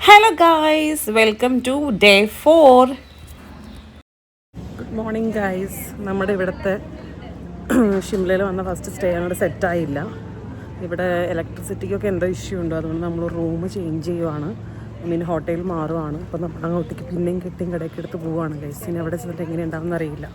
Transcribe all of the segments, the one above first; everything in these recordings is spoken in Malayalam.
Hello guys, welcome to day 4. Good morning guys. നമ്മുടെ ഇവിടുത്തെ ഷിംലയിൽ വന്ന ഫസ്റ്റ് സ്റ്റേ അങ്ങോട്ട് സെറ്റായില്ല. ഇവിടെ ഇലക്ട്രിസിറ്റിക്കൊക്കെ എന്തോ ഇഷ്യൂ ഉണ്ടോ, അതുകൊണ്ട് നമ്മൾ റൂം ചേഞ്ച് ചെയ്യുവാണ്. ഹോട്ടലിൽ മാറുവാണ്. അപ്പോൾ നമ്മൾ അങ്ങോട്ടേക്ക് പിന്നെയും കെട്ടിയും കടയൊക്കെ എടുത്ത് പോവുകയാണ് ഗൈസ്. ഇനി അവിടെ ചെന്നിട്ട് എങ്ങനെയുണ്ടാവുമെന്ന് അറിയില്ല.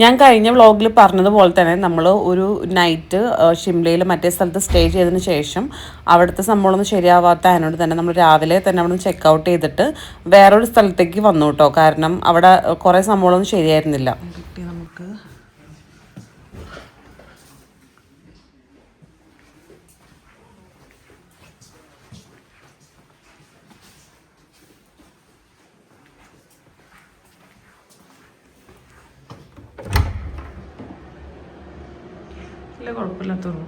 ഞാൻ കഴിഞ്ഞ വ്ളോഗിൽ പറഞ്ഞതുപോലെ തന്നെ നമ്മൾ ഒരു നൈറ്റ് ഷിംലയിൽ മറ്റേ സ്ഥലത്ത് സ്റ്റേ ചെയ്തതിന് ശേഷം അവിടുത്തെ സംഭവമൊന്നും ശരിയാവാത്ത അതിനോട് തന്നെ നമ്മൾ രാവിലെ തന്നെ അവിടെ നിന്ന് ചെക്കൗട്ട് ചെയ്തിട്ട് വേറൊരു സ്ഥലത്തേക്ക് വന്നു കേട്ടോ. കാരണം അവിടെ കുറേ സംഭവങ്ങളൊന്നും ശരിയായിരുന്നില്ല. നമുക്ക് ഇല്ല, കുഴപ്പമില്ലാത്തുള്ളൂ.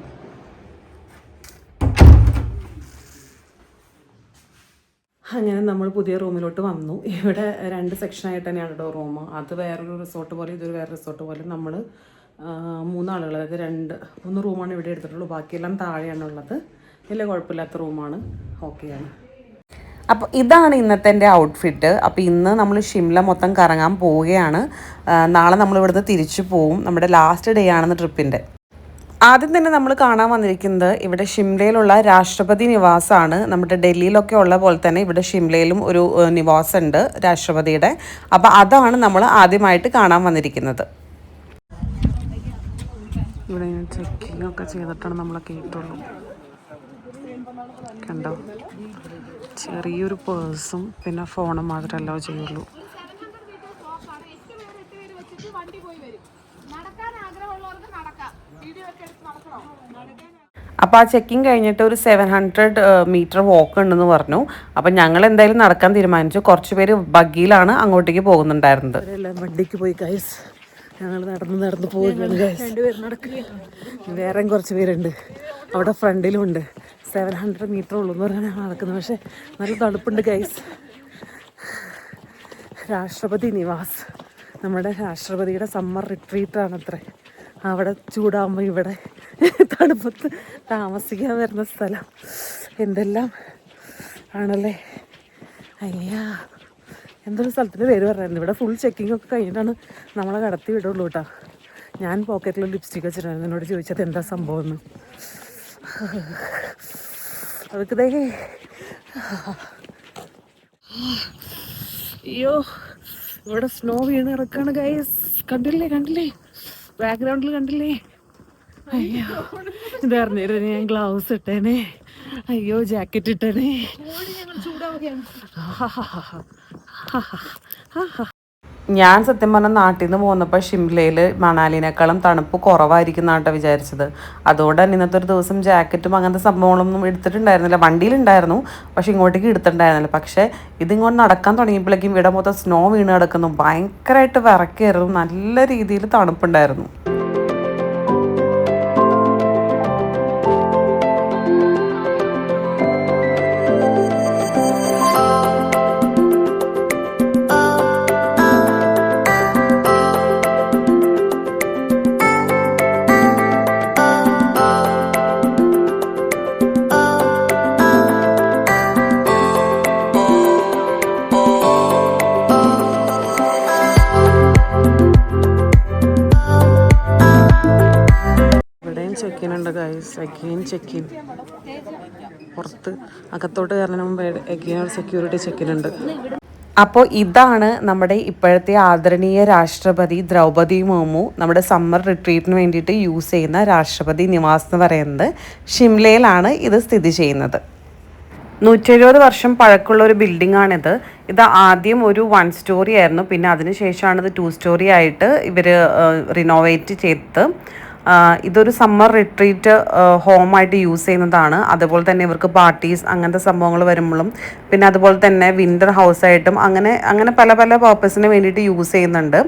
അങ്ങനെ നമ്മൾ പുതിയ റൂമിലോട്ട് വന്നു. ഇവിടെ 2 സെക്ഷനായിട്ട് തന്നെയാണ് കേട്ടോ റൂം. അത് വേറൊരു റിസോർട്ട് പോലെ, ഇതൊരു വേറെ റിസോർട്ട് പോലെ. നമ്മൾ 3 ആളുകൾ, അതായത് 3 റൂമാണ് ഇവിടെ എടുത്തിട്ടുള്ളൂ. ബാക്കിയെല്ലാം താഴെയാണുള്ളത്. വലിയ കുഴപ്പമില്ലാത്ത റൂമാണ്, ഓക്കെയാണ്. അപ്പോൾ ഇതാണ് ഇന്നത്തെ എൻ്റെ ഔട്ട്ഫിറ്റ്. അപ്പോൾ ഇന്ന് നമ്മൾ ഷിംല മൊത്തം കറങ്ങാൻ പോവുകയാണ്. നാളെ നമ്മൾ ഇവിടുന്ന് തിരിച്ചു പോവും. നമ്മുടെ ലാസ്റ്റ് ഡേ ആണെന്ന് ട്രിപ്പിൻ്റെ. ആദ്യം തന്നെ നമ്മൾ കാണാൻ വന്നിരിക്കുന്നത് ഇവിടെ ഷിംലയിലുള്ള രാഷ്ട്രപതി നിവാസമാണ്. നമ്മുടെ ഡൽഹിയിലൊക്കെ ഉള്ള പോലെ തന്നെ ഇവിടെ ഷിംലയിലും ഒരു നിവാസമുണ്ട് രാഷ്ട്രപതിയുടെ. അപ്പോൾ അതാണ് നമ്മൾ ആദ്യമായിട്ട് കാണാൻ വന്നിരിക്കുന്നത്. ഇവിടെ ചെക്കിംഗ് ഒക്കെ ചെയ്തിട്ടാണ് നമ്മളെ കേട്ടുള്ളൂ. കണ്ടോ, ചെറിയൊരു പേഴ്സും പിന്നെ ഫോണും മാത്രമേ അലോ ചെയ്യുള്ളൂ. അപ്പോൾ ആ ചെക്കിങ് കഴിഞ്ഞിട്ട് ഒരു 700 മീറ്റർ വാക്ക് ഉണ്ടെന്ന് പറഞ്ഞു. അപ്പം ഞങ്ങൾ എന്തായാലും നടക്കാൻ തീരുമാനിച്ചു. കുറച്ച് പേര് ബഗ്ഗിയിലാണ് അങ്ങോട്ടേക്ക് പോകുന്നുണ്ടായിരുന്നത്. വണ്ടിക്ക് പോയി ഗൈസ്, ഞങ്ങൾ നടന്ന് പോവുകയാണ് ഗൈസ്. വേറെയും കുറച്ച് പേരുണ്ട് അവിടെ ഫ്രണ്ടിലും ഉണ്ട്. 700 മീറ്റർ ഉള്ളൂ എന്ന് പറഞ്ഞാൽ ഞങ്ങൾ നടക്കുന്നത്. പക്ഷേ നല്ല തണുപ്പുണ്ട് ഗൈസ്. രാഷ്ട്രപതി നിവാസ്, നമ്മുടെ രാഷ്ട്രപതിയുടെ സമ്മർ റിട്രീറ്റാണ് അത്രേ. അവിടെ ചൂടാകുമ്പോൾ ഇവിടെ തണുപ്പത്ത് താമസിക്കാൻ വരുന്ന സ്ഥലം. എന്തെല്ലാം ആണല്ലേ. അയ്യാ, എന്തൊരു സ്ഥലത്തിൻ്റെ പേര് പറയായിരുന്നു. ഇവിടെ ഫുൾ ചെക്കിംഗ് ഒക്കെ കഴിഞ്ഞിട്ടാണ് നമ്മളെ കടത്തി വിടുള്ളൂ കേട്ടോ. ഞാൻ പോക്കറ്റിൽ ലിപ്സ്റ്റിക് വെച്ചിട്ടായിരുന്നു. എന്നോട് ചോദിച്ചത് എന്താ സംഭവം എന്ന്. അതൊക്കെ അയ്യോ, ഇവിടെ സ്നോ വീണ് കിടക്കാണ് ഗൈസ്. കണ്ടില്ലേ ബാക്ക്ഗ്രൗണ്ടിൽ കണ്ടില്ലേ? അയ്യോ, ഇതറിഞ്ഞിരുന്നു ഞാൻ ഗ്ലൗസ് ഇട്ടേനെ. അയ്യോ, ജാക്കറ്റ് ഇട്ടേനെ. ഞാൻ സത്യം പറഞ്ഞാൽ നാട്ടിൽ നിന്ന് പോന്നപ്പോൾ ഷിംലയിൽ മണാലിനേക്കാളും തണുപ്പ് കുറവായിരിക്കും എന്നാട്ടോ വിചാരിച്ചത്. അതുകൊണ്ട് തന്നെ ഇന്നത്തെ ഒരു ദിവസം ജാക്കറ്റും അങ്ങനത്തെ സംഭവങ്ങളൊന്നും എടുത്തിട്ടുണ്ടായിരുന്നില്ല. വണ്ടിയിലുണ്ടായിരുന്നു, പക്ഷെ ഇങ്ങോട്ടേക്ക് എടുത്തിട്ടുണ്ടായിരുന്നില്ല. പക്ഷേ ഇതിങ്ങോട്ട് നടക്കാൻ തുടങ്ങിയപ്പോഴേക്കും ഇവിടെ മൊത്തം സ്നോ വീണ് കിടക്കുന്നു. ഭയങ്കരമായിട്ട് വിറക്കായിരുന്നു. നല്ല രീതിയിൽ തണുപ്പുണ്ടായിരുന്നു. ചെക്കിനുണ്ട് ഗൈസ്, അഗെയിൻ ചെക്കിൻ. പുറത്ത് അകത്തോട്ട് കയറുന്നതിന് മുമ്പ് അഗെയിൻ ഒരു സെക്യൂരിറ്റി ചെക്കിനുണ്ട്. അപ്പോൾ ഇതാണ് നമ്മുടെ ഇപ്പോഴത്തെ ആദരണീയ രാഷ്ട്രപതി ദ്രൗപദി മുർമു നമ്മുടെ സമ്മർ റിട്രീറ്റിന് വേണ്ടിയിട്ട് യൂസ് ചെയ്യുന്ന രാഷ്ട്രപതി നിവാസ് എന്ന് പറയുന്നത് ഷിംലയിലാണ് ഇത് സ്ഥിതി ചെയ്യുന്നത്. 170 വർഷം പഴക്കമുള്ള ഒരു ബിൽഡിംഗ് ആണിത്. ഇത് ആദ്യം ഒരു 1 സ്റ്റോറി ആയിരുന്നു. പിന്നെ അതിനുശേഷമാണ് ഇത് 2 സ്റ്റോറി ആയിട്ട് ഇവർ റിനോവേറ്റ് ചെയ്തത്. ഇതൊരു സമ്മർ റിട്രീറ്റ് ഹോമായിട്ട് യൂസ് ചെയ്യുന്നതാണ്. അതുപോലെ തന്നെ ഇവർക്ക് പാർട്ടീസ് അങ്ങനത്തെ സംഭവങ്ങൾ വരുമ്പോഴും പിന്നെ അതുപോലെ തന്നെ വിൻ്റർ ഹൗസായിട്ടും അങ്ങനെ പല പല പർപ്പസിന് വേണ്ടിയിട്ട് യൂസ് ചെയ്യുന്നുണ്ട്.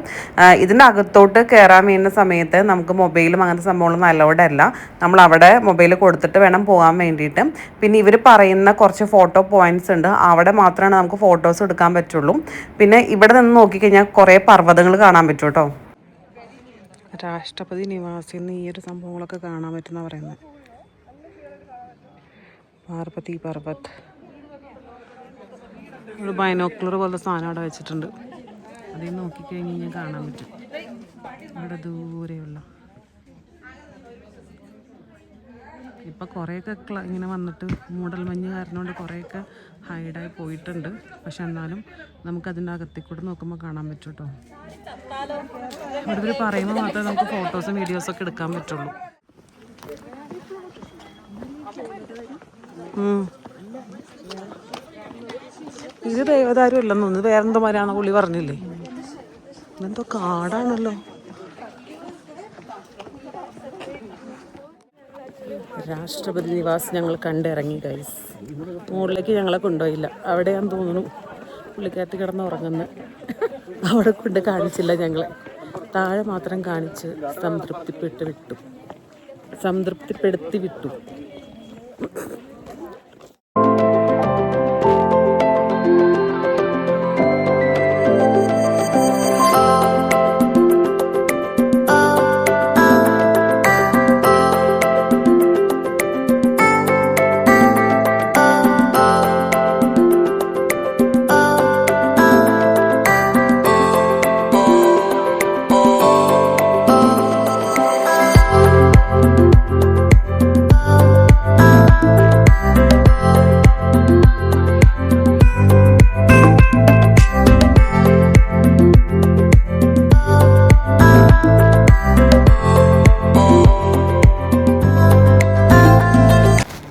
ഇതിൻ്റെ അകത്തോട്ട് കയറാൻ വേണ്ട സമയത്ത് നമുക്ക് മൊബൈലും അങ്ങനത്തെ സംഭവങ്ങളൊന്നും അലൗഡ് അല്ല. നമ്മൾ അവിടെ മൊബൈൽ കൊടുത്തിട്ട് വേണം പോകാൻ വേണ്ടിയിട്ട്. പിന്നെ ഇവർ പറയുന്ന കുറച്ച് ഫോട്ടോ പോയിന്റ്സ് ഉണ്ട്, അവിടെ മാത്രമാണ് നമുക്ക് ഫോട്ടോസ് എടുക്കാൻ പറ്റുള്ളൂ. പിന്നെ ഇവിടെ നിന്ന് നോക്കിക്കഴിഞ്ഞാൽ കുറേ പർവ്വതങ്ങൾ കാണാൻ പറ്റും കേട്ടോ. രാഷ്ട്രപതി നിവാസിൽ നിന്ന് ഈ ഒരു സംഭവങ്ങളൊക്കെ കാണാൻ പറ്റുന്ന പറയുന്നത്. പാർവതി പർവ്വത് ഒരു ബൈനോക്കുലർ പോലത്തെ സാധനം അവിടെ വെച്ചിട്ടുണ്ട്. അതിൽ നോക്കിക്കഴിഞ്ഞ് കഴിഞ്ഞാൽ കാണാൻ പറ്റും അവിടെ ദൂരെയുള്ള. ഇപ്പം കുറേയൊക്കെ ഇങ്ങനെ വന്നിട്ട് മൂടൽമഞ്ഞ് കാരണം കൊണ്ട് കുറേയൊക്കെ ഹൈഡായി പോയിട്ടുണ്ട്. പക്ഷെ എന്നാലും നമുക്കതിൻ്റെ അകത്തേക്ക് കൂടെ നോക്കുമ്പോൾ കാണാൻ പറ്റും കേട്ടോ. ഇവിടെ ഇവർ പറയുമ്പോൾ മാത്രമേ നമുക്ക് ഫോട്ടോസും വീഡിയോസൊക്കെ എടുക്കാൻ പറ്റുള്ളൂ. ഇത് ദേവദാരും അല്ലെന്ന് തോന്നുന്നു, വേറെന്തോ മരാന്ന് പുള്ളി പറഞ്ഞില്ലേ. ഇതെന്തോ കാടാണല്ലോ. രാഷ്ട്രപതി നിവാസ് ഞങ്ങൾ കണ്ടിറങ്ങി ഗൈസ്. മുകളിലേക്ക് ഞങ്ങളെ കൊണ്ടുപോയില്ല, അവിടെയാന്ന് തോന്നുന്നു പുള്ളിക്കകത്ത് കിടന്ന് ഉറങ്ങുന്നത്. അവിടെ കൊണ്ട് കാണിച്ചില്ല ഞങ്ങളെ, താഴെ മാത്രം കാണിച്ച് സംതൃപ്തിപ്പെടുത്തി വിട്ടു.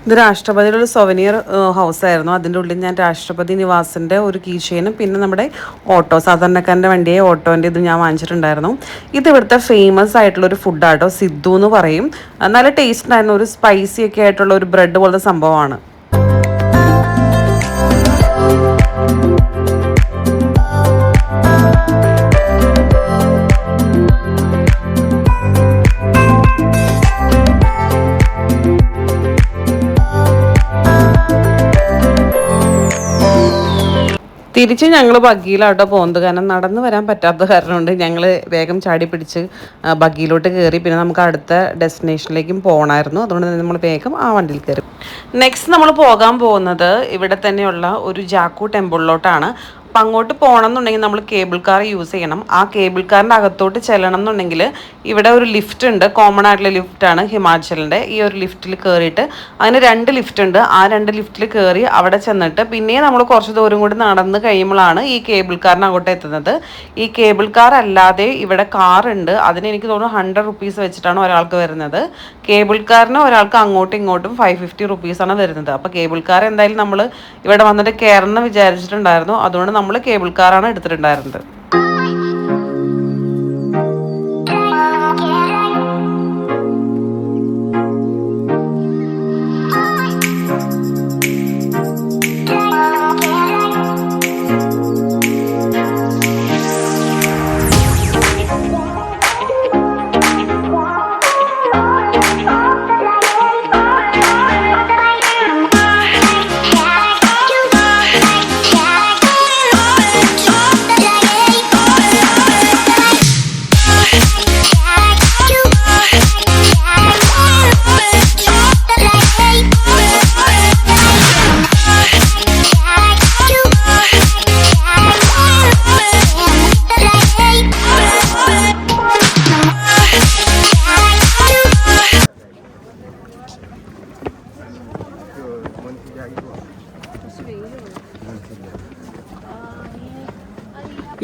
ഇത് രാഷ്ട്രപതിയുടെ ഒരു സൊവനിയർ ഹൗസായിരുന്നു. അതിൻ്റെ ഉള്ളിൽ ഞാൻ രാഷ്ട്രപതി നിവാസിൻ്റെ ഒരു കീ ചെയിനും പിന്നെ നമ്മുടെ ഓട്ടോ, സാധാരണക്കാരൻ്റെ വണ്ടിയെ ഓട്ടോൻ്റെ ഇത് ഞാൻ വാങ്ങിച്ചിട്ടുണ്ടായിരുന്നു. ഇത് ഇവിടുത്തെ ഫേമസ് ആയിട്ടുള്ളൊരു ഫുഡാട്ടോ, സിദ്ധു എന്ന് പറയും. നല്ല ടേസ്റ്റ് ഉണ്ടായിരുന്നു. ഒരു സ്പൈസി ഒക്കെ ആയിട്ടുള്ള ഒരു ബ്രെഡ് പോലത്തെ സംഭവമാണ്. തിരിച്ച് ഞങ്ങൾ ബഗ്ഗിയിലാട്ടോ പോകുന്നത്. കാരണം നടന്നു വരാൻ പറ്റാത്ത കാരണം കൊണ്ട് ഞങ്ങൾ വേഗം ചാടി പിടിച്ച് ബഗ്ഗിയിലോട്ട് കയറി. പിന്നെ നമുക്ക് അടുത്ത ഡെസ്റ്റിനേഷനിലേക്കും പോകണമായിരുന്നു. അതുകൊണ്ട് തന്നെ നമ്മൾ വേഗം ആ വണ്ടിയിൽ കയറി. നെക്സ്റ്റ് നമ്മൾ പോകാൻ പോകുന്നത് ഇവിടെ തന്നെയുള്ള ഒരു ജാക്കു ടെമ്പിളിലോട്ടാണ്. അപ്പം അങ്ങോട്ട് പോകണം എന്നുണ്ടെങ്കിൽ നമ്മൾ കേബിൾ കാർ യൂസ് ചെയ്യണം. ആ കേബിൾ കാറിൻ്റെ അകത്തോട്ട് ചെല്ലണം എന്നുണ്ടെങ്കിൽ ഇവിടെ ഒരു ലിഫ്റ്റ് ഉണ്ട്, കോമൺ ആയിട്ടുള്ള ലിഫ്റ്റാണ് ഹിമാചലിൻ്റെ. ഈ ഒരു ലിഫ്റ്റിൽ കയറിയിട്ട് അതിന് 2 ലിഫ്റ്റ് ഉണ്ട്. ആ 2 ലിഫ്റ്റിൽ കയറി അവിടെ ചെന്നിട്ട് പിന്നെ നമ്മൾ കുറച്ച് ദൂരം കൂടി നടന്ന് കഴിയുമ്പോഴാണ് ഈ കേബിൾ കാറിന് അങ്ങോട്ട് എത്തുന്നത്. ഈ കേബിൾ കാർ അല്ലാതെ ഇവിടെ കാറുണ്ട്. അതിന് എനിക്ക് തോന്നുന്നു 100 റുപ്പീസ് വെച്ചിട്ടാണ് ഒരാൾക്ക് വരുന്നത്. കേബിൾ കാറിന് ഒരാൾക്ക് അങ്ങോട്ടും ഇങ്ങോട്ടും 550 റുപ്പീസാണ് വരുന്നത്. അപ്പോൾ കേബിൾ കാർ എന്തായാലും നമ്മൾ ഇവിടെ വന്നിട്ട് കയറണമെന്ന് വിചാരിച്ചിട്ടുണ്ടായിരുന്നു. അതുകൊണ്ട് നമ്മൾ കേബിൾ കാറാണ് എടുത്തിട്ടുണ്ടായിരുന്നത്.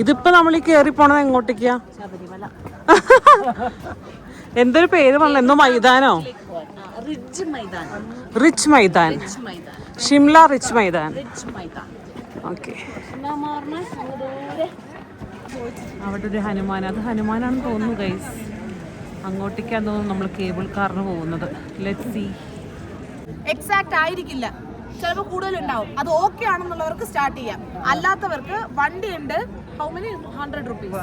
ഇതിപ്പോ നമ്മൾ ഈ കയറി പോണത് എങ്ങോട്ടേക്കാ? എന്തൊരു പേര് പറഞ്ഞ, എന്തോ മൈതാനോ? Ridge Maidan, Shimla ridge Maidan. Okay, അവിടെ ഒരു ഹനുമാൻ, അത് ഹനുമാനാണെന്ന് തോന്നുന്നു ഗൈസ്. അങ്ങോട്ടേക്കാന്ന് തോന്നുന്നു നമ്മൾ കേബിൾ കാറിന് പോകുന്നത്. Let's see. എക്സാക്ട് ആയിരിക്കില്ല, ചിലപ്പോൾ കൂടുതലുണ്ടാവും. അത് ഓക്കെ ആണെന്നുള്ളവർക്ക് സ്റ്റാർട്ട് ചെയ്യാം. അല്ലാത്തവർക്ക് വണ്ടി ഉണ്ട്. ഹൗ മെനി 100 റുപ്പീസ്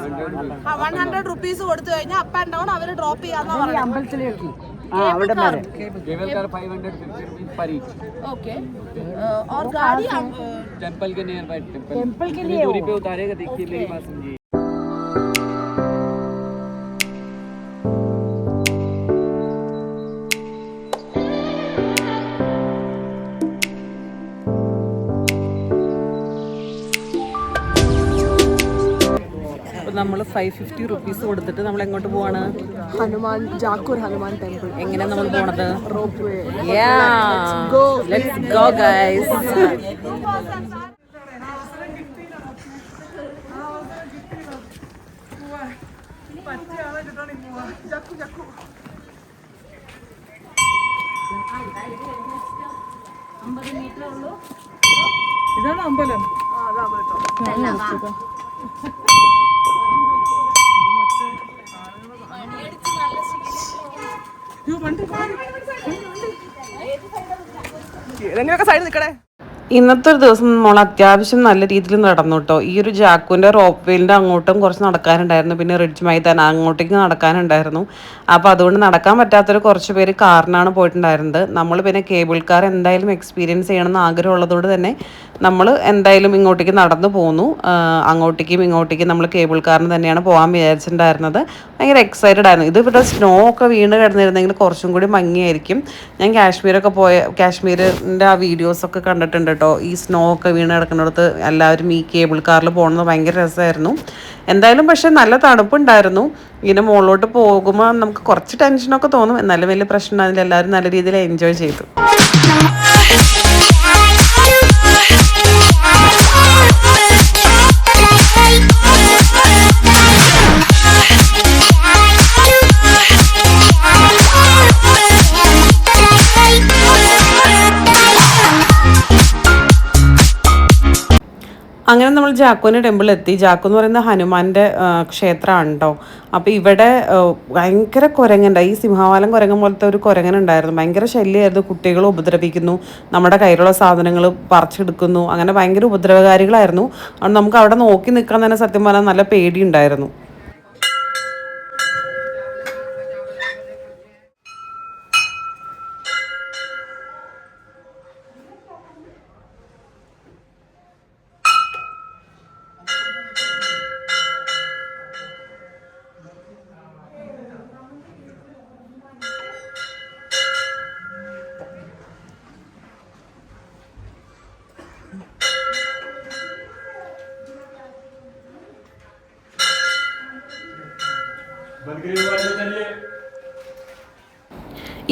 100 റുപ്പീസ് കൊടുത്തു കഴിഞ്ഞാൽ അപ്പ് ആൻഡ് ഡൗൺ അവർ ഡ്രോപ്പ് ചെയ്യാന്ന് പറയുന്നത്. അമ്പലത്തിലേക്ക് cable car 550 rupees per each. Okay, और गाड़ी टेंपल के नियर बाय टेंपल के लिए दूरी पे उतारेगा. देखिए मेरी बात समझिए. നമ്മൾ 550 റുപ്പീസ് കൊടുത്തിട്ട് നമ്മൾ എങ്ങോട്ട് പോവാണ്? ഹനുമാൻ ജാക്കൂർ ഹനുമാൻ ടെമ്പിൾ. എങ്ങനെയാ നമ്മൾ പോണത്? Rope way. Let's go guys. ഇതാണ് അമ്പലം. സൈഡ് നിൽക്കണേ. ഇന്നത്തെ ഒരു ദിവസം നമ്മൾ അത്യാവശ്യം നല്ല രീതിയിൽ നടന്നു കേട്ടോ. ഈ ഒരു ജാക്കുവിൻ്റെ റോപ്പ് വേലിൻ്റെ അങ്ങോട്ടും കുറച്ച് നടക്കാനുണ്ടായിരുന്നു, പിന്നെ റിഡ്ജ് മൈതാനം അങ്ങോട്ടേക്ക് നടക്കാനുണ്ടായിരുന്നു. അപ്പോൾ അതുകൊണ്ട് നടക്കാൻ പറ്റാത്തൊരു കുറച്ച് പേര് കാറിനാണ് പോയിട്ടുണ്ടായിരുന്നത്. നമ്മൾ പിന്നെ കേബിൾ കാർ എന്തായാലും എക്സ്പീരിയൻസ് ചെയ്യണമെന്ന് ആഗ്രഹമുള്ളതുകൊണ്ട് തന്നെ നമ്മൾ എന്തായാലും ഇങ്ങോട്ടേക്ക് നടന്നു പോന്നു. അങ്ങോട്ടേക്കും ഇങ്ങോട്ടേക്കും നമ്മൾ കേബിൾ കാറിന് തന്നെയാണ് പോകാൻ വിചാരിച്ചിട്ടുണ്ടായിരുന്നത്. ഭയങ്കര എക്സൈറ്റഡ് ആയിരുന്നു. ഇത് ഇവിടെ സ്നോ ഒക്കെ വീണ് കിടന്നിരുന്നെങ്കിൽ കുറച്ചും കൂടി ഭംഗിയായിരിക്കും. ഞാൻ കാശ്മീരിൻ്റെ ആ വീഡിയോസൊക്കെ കണ്ടിട്ടുണ്ട് കേട്ടോ. ഈ സ്നോ ഒക്കെ വീണ് കിടക്കുന്നിടത്ത് എല്ലാവരും ഈ കേബിൾ കാറിൽ പോകുന്നത് ഭയങ്കര രസമായിരുന്നു. എന്തായാലും പക്ഷേ നല്ല തണുപ്പുണ്ടായിരുന്നു. ഇങ്ങനെ മുകളിലോട്ട് പോകുമ്പോൾ നമുക്ക് കുറച്ച് ടെൻഷനൊക്കെ തോന്നും, എന്നാലും വലിയ പ്രശ്നം ഉണ്ടായിരുന്നില്ല. എല്ലാവരും നല്ല രീതിയിൽ എൻജോയ് ചെയ്തു. അങ്ങനെ നമ്മൾ ജാക്കുവിൻ്റെ ടെമ്പിൾ എത്തി. ജാക്കു എന്ന് പറയുന്നത് ഹനുമാൻ്റെ ക്ഷേത്രമാണ് കേട്ടോ. അപ്പോൾ ഇവിടെ ഭയങ്കര കുരങ്ങുണ്ട്. ഈ സിംഹവാലം കുരങ്ങൻ പോലത്തെ ഒരു കുരങ്ങനുണ്ടായിരുന്നു. ഭയങ്കര ശല്യമായിരുന്നു. കുട്ടികൾ ഉപദ്രവിക്കുന്നു, നമ്മുടെ കയ്യിലുള്ള സാധനങ്ങൾ പറിച്ചെടുക്കുന്നു, അങ്ങനെ ഭയങ്കര ഉപദ്രവകാരികളായിരുന്നു. അതുകൊണ്ട് നമുക്ക് അവിടെ നോക്കി നിൽക്കാൻ തന്നെ സത്യം പറഞ്ഞാൽ നല്ല പേടിയുണ്ടായിരുന്നു.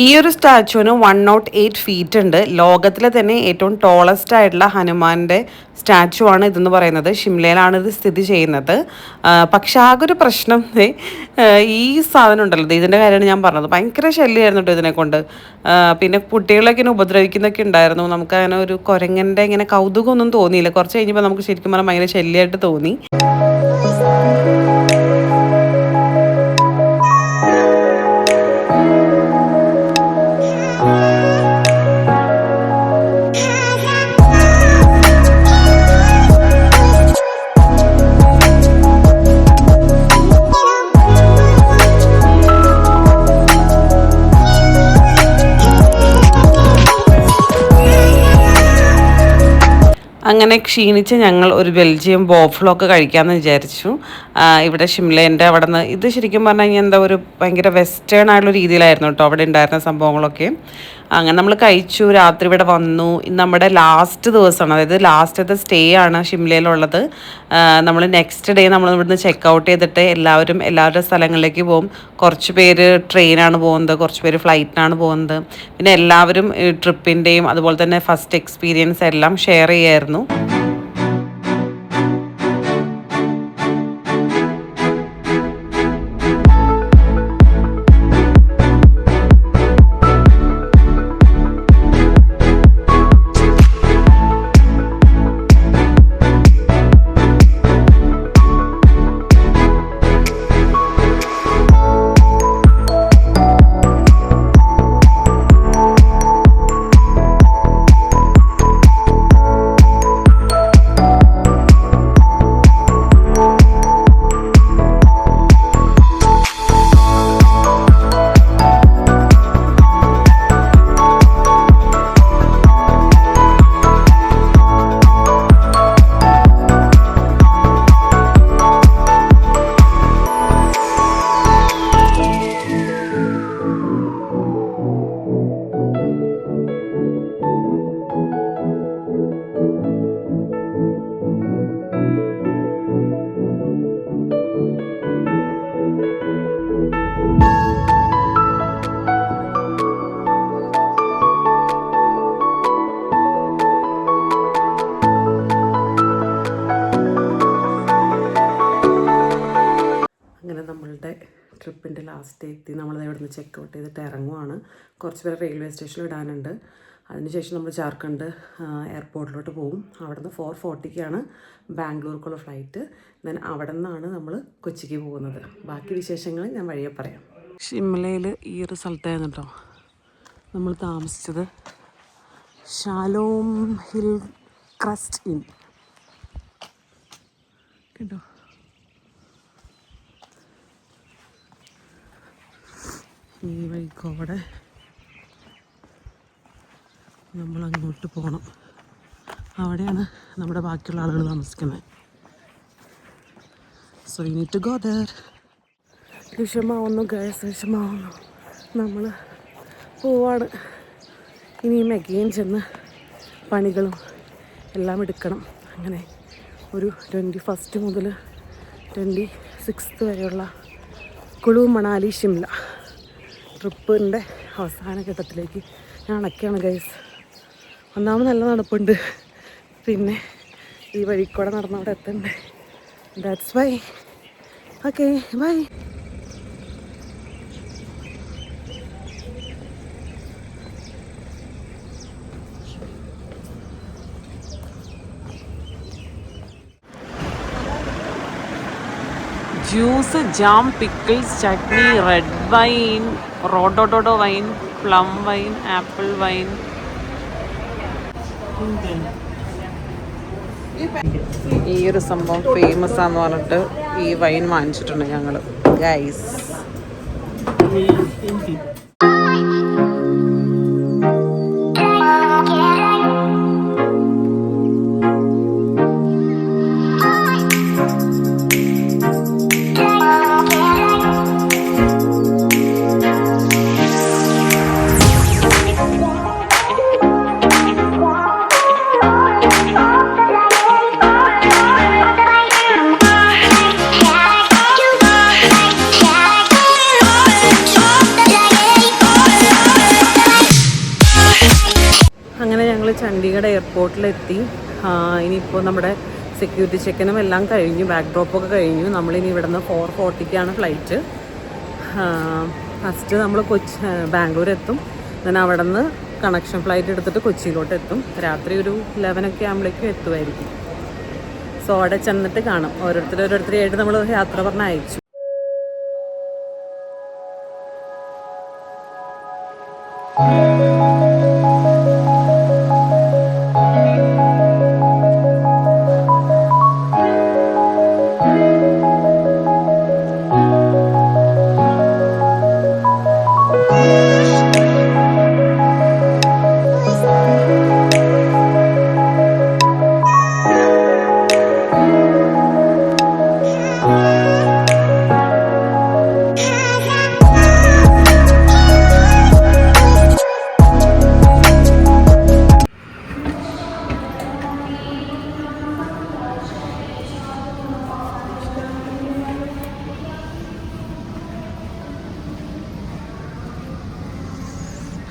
ഈ ഒരു സ്റ്റാച്ചുവിന് 108 ഫീറ്റ് ഉണ്ട്. ലോകത്തിലെ തന്നെ ഏറ്റവും ടോളസ്റ്റ് ആയിട്ടുള്ള ഹനുമാൻ്റെ സ്റ്റാച്ചു ആണ് ഇതെന്ന് പറയുന്നത്. ഷിംലയിലാണ് ഇത് സ്ഥിതി ചെയ്യുന്നത്. പക്ഷെ ആകെ ഒരു പ്രശ്നം ഈ സാധനം ഉണ്ടല്ലോ, ഇതിൻ്റെ കാര്യമാണ് ഞാൻ പറഞ്ഞത്. ഭയങ്കര ശല്യമായിരുന്നു കേട്ടോ ഇതിനെ കൊണ്ട്. പിന്നെ കുട്ടികളൊക്കെ ഇങ്ങനെ ഉപദ്രവിക്കുന്നൊക്കെ ഉണ്ടായിരുന്നു. നമുക്ക് അങ്ങനെ ഒരു കുരങ്ങൻ്റെ ഇങ്ങനെ കൗതുകമൊന്നും തോന്നിയില്ല. കുറച്ച് കഴിഞ്ഞപ്പോൾ നമുക്ക് ശരിക്കും പറഞ്ഞാൽ ഭയങ്കര ശല്യമായിട്ട് തോന്നി. അങ്ങനെ ക്ഷീണിച്ച് ഞങ്ങൾ ഒരു ബെൽജിയം ബോഫ്ലോ ഒക്കെ കഴിക്കാമെന്ന് വിചാരിച്ചു. ഇവിടെ ഷിംലേൻ്റെ അവിടെ നിന്ന്. ഇത് ശരിക്കും പറഞ്ഞു കഴിഞ്ഞാൽ എന്താ ഒരു ഭയങ്കര വെസ്റ്റേൺ ആയിട്ടുള്ള രീതിയിലായിരുന്നു കേട്ടോ അവിടെ ഉണ്ടായിരുന്ന സംഭവങ്ങളൊക്കെ. അങ്ങനെ നമ്മൾ കഴിച്ചു. രാത്രി ഇവിടെ വന്നു. നമ്മുടെ ലാസ്റ്റ് ദിവസമാണ്, അതായത് ലാസ്റ്റത്തെ സ്റ്റേ ആണ് ഷിംലയിലുള്ളത്. നമ്മൾ നെക്സ്റ്റ് ഡേ നമ്മൾ ഇവിടുന്ന് ചെക്ക് ഔട്ട് ചെയ്തിട്ട് എല്ലാവരുടെ സ്ഥലങ്ങളിലേക്ക് പോകും. കുറച്ച് പേര് ട്രെയിനാണ് പോകുന്നത്, കുറച്ച് പേര് ഫ്ലൈറ്റിനാണ് പോകുന്നത്. പിന്നെ എല്ലാവരും ട്രിപ്പിൻ്റെയും അതുപോലെ തന്നെ ഫസ്റ്റ് എക്സ്പീരിയൻസ് എല്ലാം ഷെയർ ചെയ്യായിരുന്നു. ട്രിപ്പിൻ്റെ ലാസ്റ്റ് എത്തി. നമ്മൾ ഇവിടെ നിന്ന് ചെക്ക് ഔട്ട് ചെയ്തിട്ട് ഇറങ്ങുവാണ്. കുറച്ച് പേര് റെയിൽവേ സ്റ്റേഷനിൽ ഇടാനുണ്ട്. അതിനുശേഷം നമ്മൾ ജാർഖണ്ഡ് എയർപോർട്ടിലോട്ട് പോകും. അവിടെ നിന്ന് 4:40 ബാംഗ്ലൂർക്കുള്ള ഫ്ലൈറ്റ്. ദെൻ അവിടെ നിന്നാണ് നമ്മൾ കൊച്ചിക്ക് പോകുന്നത്. ബാക്കി വിശേഷങ്ങൾ ഞാൻ വഴിയെ പറയാം. ഷിംലയിൽ ഈ ഒരു സ്ഥലത്തായിരുന്നു കേട്ടോ നമ്മൾ താമസിച്ചത്. ഷാലോം ഹിൽ ക്രസ്റ്റ് ഇൻ കേട്ടോ. ഈ വഴിക്കോടെ നമ്മൾ അങ്ങോട്ട് പോകണം. അവിടെയാണ് നമ്മുടെ ബാക്കിയുള്ള ആളുകൾ താമസിക്കുന്നത്. So you need to go there. വിഷമാവുന്നു ഗൈസ്, വിഷമാവുന്നു. നമ്മൾ പോവാണ്. ഇനിയും അഗെയിൻ ചെന്ന് പണികളും എല്ലാം എടുക്കണം. അങ്ങനെ ഒരു 21 മുതൽ 26 വരെയുള്ള കുളു മണാലി ഷിംല ട്രിപ്പിൻ്റെ അവസാന ഘട്ടത്തിലേക്ക് ഞാൻ അണക്കുകയാണ് ഗൈസ്. ഒന്നാമത് നല്ല നടപ്പുണ്ട്, പിന്നെ ഈ വഴിക്കൂടെ നടന്നവിടെ എത്തണ്ടേ. That's why. Okay bye. Juice, jam, pickles, chutney, red wine, റോഡോഡോഡോ wine, plum wine, apple wine. ഈ ഒരു സംഭവം ഫേമസ് ആണെന്ന് പറഞ്ഞിട്ട് ഈ വൈൻ വാങ്ങിച്ചിട്ടുണ്ട് ഞങ്ങൾ ഗൈസ്. ചണ്ഡീഗഡ് എയർപോർട്ടിലെത്തി. ഇനിയിപ്പോൾ നമ്മുടെ സെക്യൂരിറ്റി ചെക്കിനും എല്ലാം കഴിഞ്ഞു, ബാക്ക് ഡ്രോപ്പൊക്കെ കഴിഞ്ഞു. നമ്മളിനി ഇവിടെ നിന്ന് 4:40 ഫ്ലൈറ്റ്. ഫസ്റ്റ് നമ്മൾ ബാംഗ്ലൂർ എത്തും. then അവിടെ നിന്ന് കണക്ഷൻ ഫ്ലൈറ്റ് എടുത്തിട്ട് കൊച്ചിയിലോട്ട് എത്തും. രാത്രി ഒരു 11 ആകുമ്പോഴേക്കും എത്തുമായിരിക്കും. സോ അവിടെ ചെന്നിട്ട് കാണാം. ഓരോരുത്തരായിട്ട് നമ്മൾ യാത്ര പറഞ്ഞ് അയച്ചു.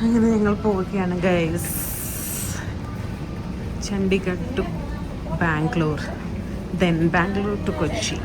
അങ്ങനെ ഞങ്ങൾ പോവുകയാണ് guys. Chandigarh to Bangalore, then Bangalore to Kochi.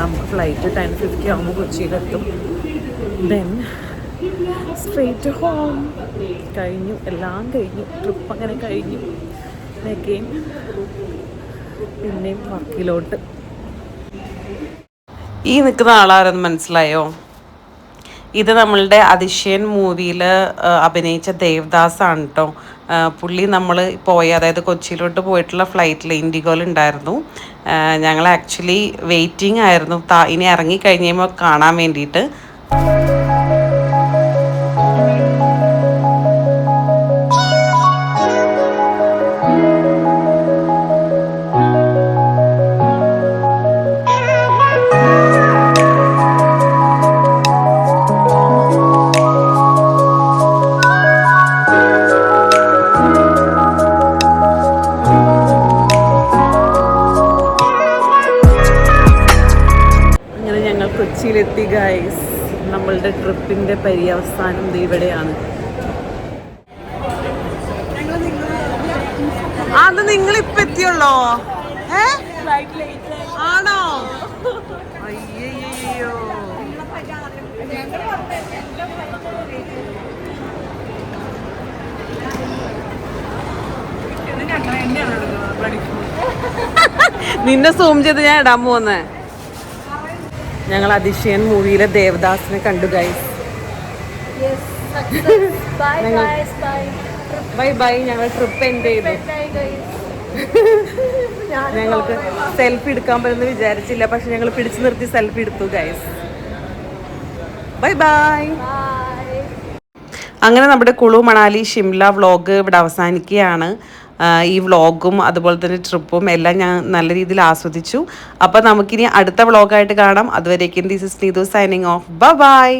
നമുക്ക് ഫ്ലൈറ്റ് 10:50 ആകുമ്പോൾ കൊച്ചിയിലെത്തും. Then straight home. കഴിഞ്ഞു, എല്ലാം കഴിഞ്ഞു, ട്രിപ്പ് അങ്ങനെ കഴിഞ്ഞു. അഗെയിൻ പിന്നെയും വർക്കിലോട്ട്. ഈ നിൽക്കുന്ന ആളാരെന്ന് മനസ്സിലായോ? ഇത് നമ്മളുടെ അതിശയൻ മൂവിയിൽ അഭിനയിച്ച ദേവദാസ് ആണ് കേട്ടോ. പുള്ളി നമ്മൾ അതായത് കൊച്ചിയിലോട്ട് പോയിട്ടുള്ള ഫ്ലൈറ്റിൽ ഇൻഡിഗോയിലുണ്ടായിരുന്നു. ഞങ്ങൾ ആക്ച്വലി വെയിറ്റിംഗ് ആയിരുന്നു ഇനി ഇറങ്ങിക്കഴിഞ്ഞപ്പോൾ കാണാൻ വേണ്ടിയിട്ട്. കൊച്ചിയിലെത്തി ഗൈസ്. നമ്മളുടെ ട്രിപ്പിൻ്റെ പര്യവസാനം ഇവിടെയാണ്. അത് നിങ്ങളിപ്പോൾ എത്തിയുള്ളോ? ആണോ? അയ്യോ, നിന്നെ സൂം ചെയ്ത് ഞാൻ ഇടാൻ പോകുന്നേ. ഞങ്ങൾ അതിശയൻ മൂവിയിലെ ദേവദാസിനെ കണ്ടു ഗൈസ്. Bye bye. ഞങ്ങൾ ട്രിപ്പ് എൻഡ് ചെയ്തു. ഞങ്ങൾക്ക് സെൽഫി എടുക്കാൻ പറ്റുമെന്ന് വിചാരിച്ചില്ല, പക്ഷെ ഞങ്ങൾ പിടിച്ചു നിർത്തി സെൽഫി എടുത്തു ഗൈസ്. Bye bye. അങ്ങനെ നമ്മുടെ കുളു മണാലി ഷിംല വ്ളോഗ് ഇവിടെ അവസാനിക്കുകയാണ്. ഈ വ്ളോഗും അതുപോലെ തന്നെ ട്രിപ്പും എല്ലാം ഞാൻ നല്ല രീതിയിൽ ആസ്വദിച്ചു. അപ്പോൾ നമുക്കിനി അടുത്ത വ്ളോഗായിട്ട് കാണാം. അതുവരേക്കും this is Neethu signing off. Bye bye.